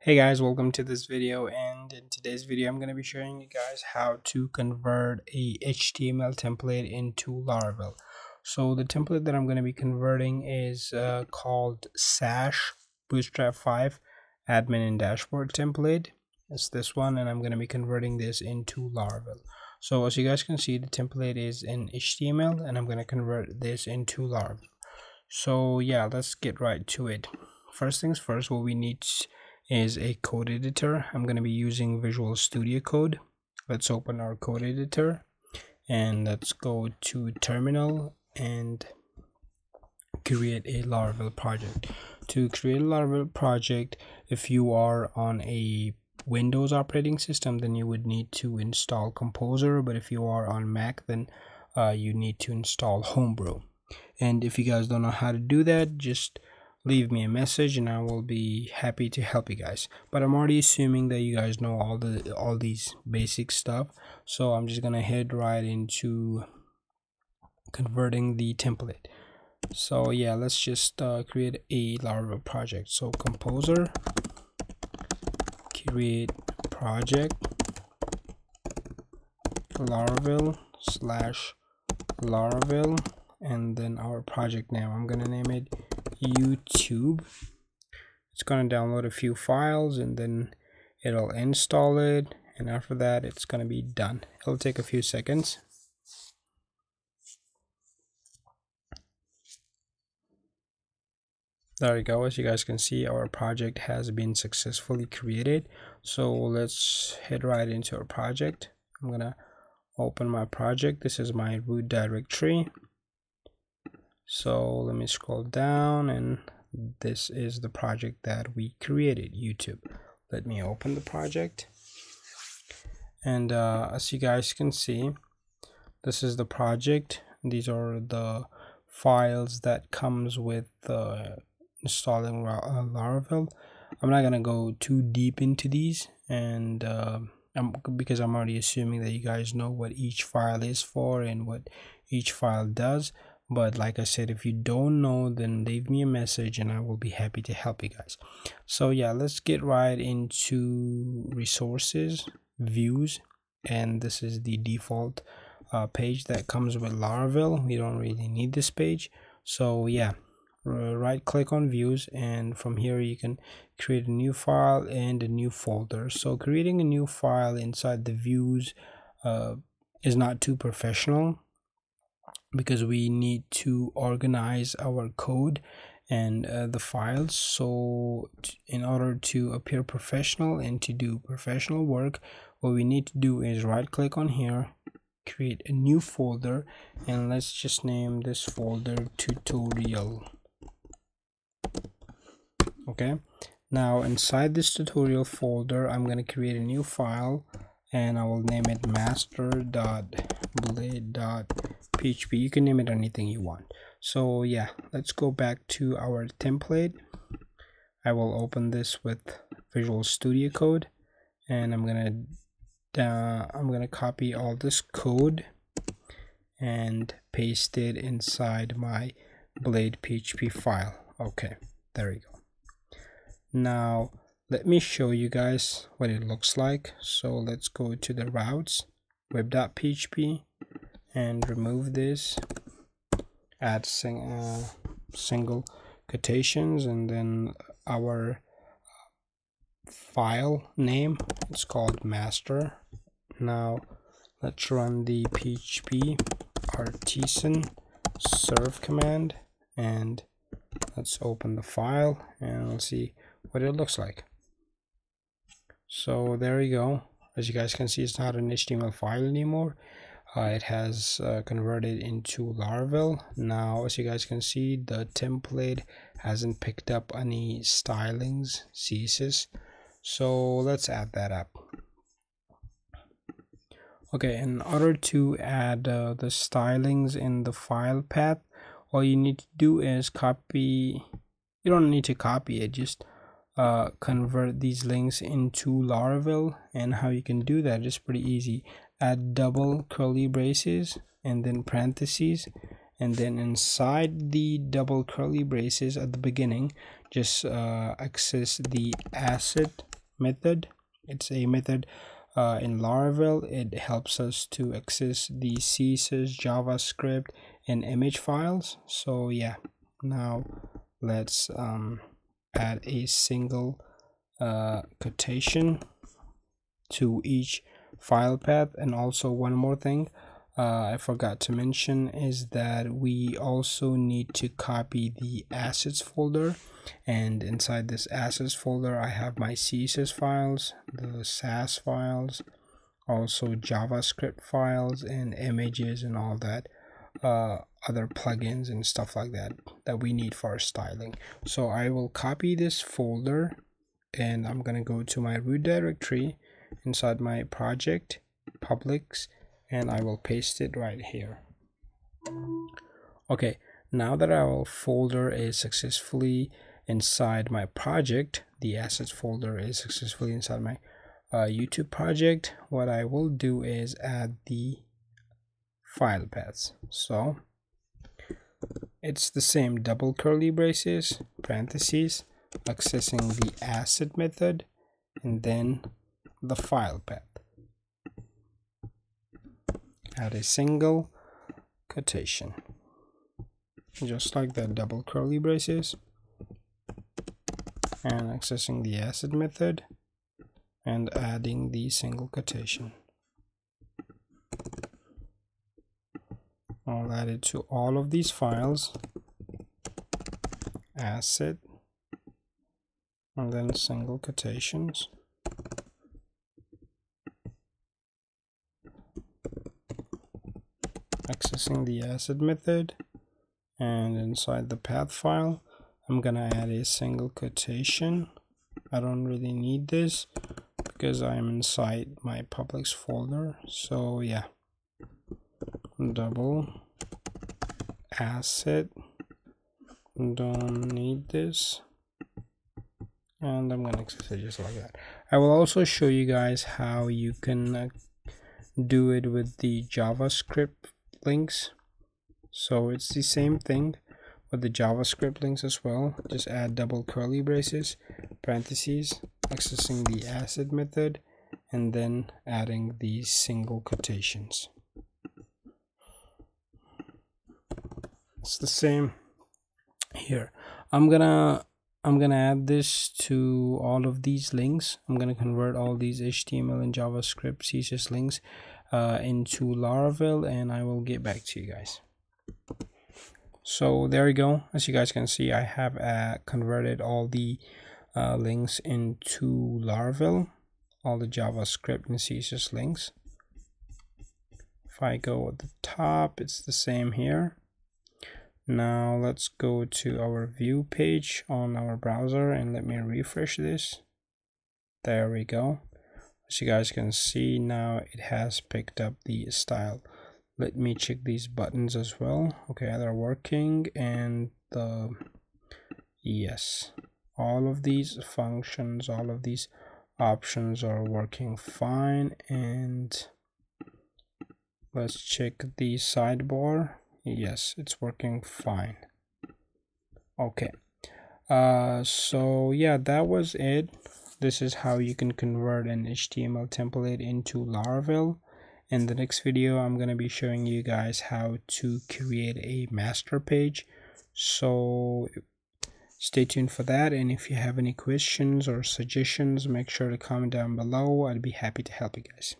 Hey guys, welcome to this video, and in today's video I'm going to be showing you guys how to convert a HTML template into Laravel. So the template that I'm going to be converting is called Sash Bootstrap 5 Admin and Dashboard template. It's this one, and I'm going to be converting this into Laravel. So as you guys can see, the template is in HTML and I'm going to convert this into Laravel. So yeah, let's get right to it. First things first, what we need is a code editor. I'm going to be using Visual Studio Code. Let's open our code editor and let's go to terminal and create a Laravel project. To create a Laravel project, if you are on a Windows operating system, then you would need to install Composer, but if you are on Mac, then you need to install Homebrew. And if you guys don't know how to do that, just leave me a message and I will be happy to help you guys. But I'm already assuming that you guys know all these basic stuff, so I'm just gonna head right into converting the template. So yeah, let's just create a Laravel project. So Composer, create project, Laravel /Laravel, and then our project name, I'm gonna name it YouTube. It's going to download a few files and then it'll install it, and after that it's going to be done. It'll take a few seconds. There we go. As you guys can see, our project has been successfully created. So let's head right into our project. I'm gonna open my project. This is my root directory. So let me scroll down, and this is the project that we created, YouTube. Let me open the project, and as you guys can see, this is the project. These are the files that comes with installing Laravel. I'm not gonna go too deep into these, and because I'm already assuming that you guys know what each file is for and what each file does. But like I said, if you don't know, then leave me a message and I will be happy to help you guys. So yeah, let's get right into resources, views, and this is the default page that comes with Laravel. We don't really need this page. So yeah, right click on views, and from here you can create a new file and a new folder. So creating a new file inside the views is not too professional, because we need to organize our code and the files. So in order to appear professional and to do professional work, what we need to do is right click on here, create a new folder, and let's just name this folder tutorial. Okay, now inside this tutorial folder, I'm going to create a new file and I will name it master.blade.php. You can name it anything you want. So yeah, let's go back to our template. I will open this with Visual Studio Code, and I'm gonna copy all this code and paste it inside my blade PHP file. Okay, there we go. Now let me show you guys what it looks like. So let's go to the routes, web.php, and remove this, add single quotations, and then our file name, it's called master. Now let's run the php artisan serve command, and let's open the file and we'll see what it looks like. So there you go. As you guys can see, it's not an HTML file anymore. It has converted into Laravel. Now, as you guys can see, the template hasn't picked up any stylings, CSS. So let's add that up. Okay, in order to add the stylings in the file path, all you need to do is copy. You don't need to copy it, just convert these links into Laravel. And how you can do that is pretty easy. Add double curly braces and then parentheses, and then inside the double curly braces at the beginning, just access the asset method. It's a method in Laravel. It helps us to access the CSS, JavaScript, and image files. So yeah, now let's add a single quotation to each file path. And also one more thing I forgot to mention is that we also need to copy the assets folder, and inside this assets folder I have my CSS files, the SAS files, also JavaScript files and images and all that, other plugins and stuff like that that we need for styling. So I will copy this folder and I'm gonna go to my root directory inside my project publics, and I will paste it right here. Okay, now that our folder is successfully inside my project, the assets folder is successfully inside my YouTube project, what I will do is add the file paths. So it's the same double curly braces, parentheses, accessing the asset method, and then the file path. Add a single quotation, just like the double curly braces, and accessing the asset method and adding the single quotation. I'll add it to all of these files, asset, and then single quotations. Accessing the asset method, and inside the path file I'm gonna add a single quotation. I don't really need this because I'm inside my publics folder. So yeah, double asset, don't need this, and I'm gonna access it just like that. I will also show you guys how you can do it with the JavaScript links. So it's the same thing with the JavaScript links as well. Just add double curly braces, parentheses, accessing the asset method, and then adding these single quotations. It's the same here. I'm gonna add this to all of these links. I'm gonna convert all these HTML and JavaScript CSS links into Laravel, and I will get back to you guys. So there we go. As you guys can see, I have converted all the links into Laravel, all the JavaScript and CSS links. If I go at the top, it's the same here. Now let's go to our view page on our browser and let me refresh this. There we go. As you guys can see, now it has picked up the style. Let me check these buttons as well. Okay, they're working, and yes, all of these functions, all of these options are working fine. And let's check the sidebar. Yes, it's working fine. Okay, so yeah, that was it. This is how you can convert an HTML template into Laravel. In the next video, I'm going to be showing you guys how to create a master page. So stay tuned for that. And if you have any questions or suggestions, make sure to comment down below. I'd be happy to help you guys.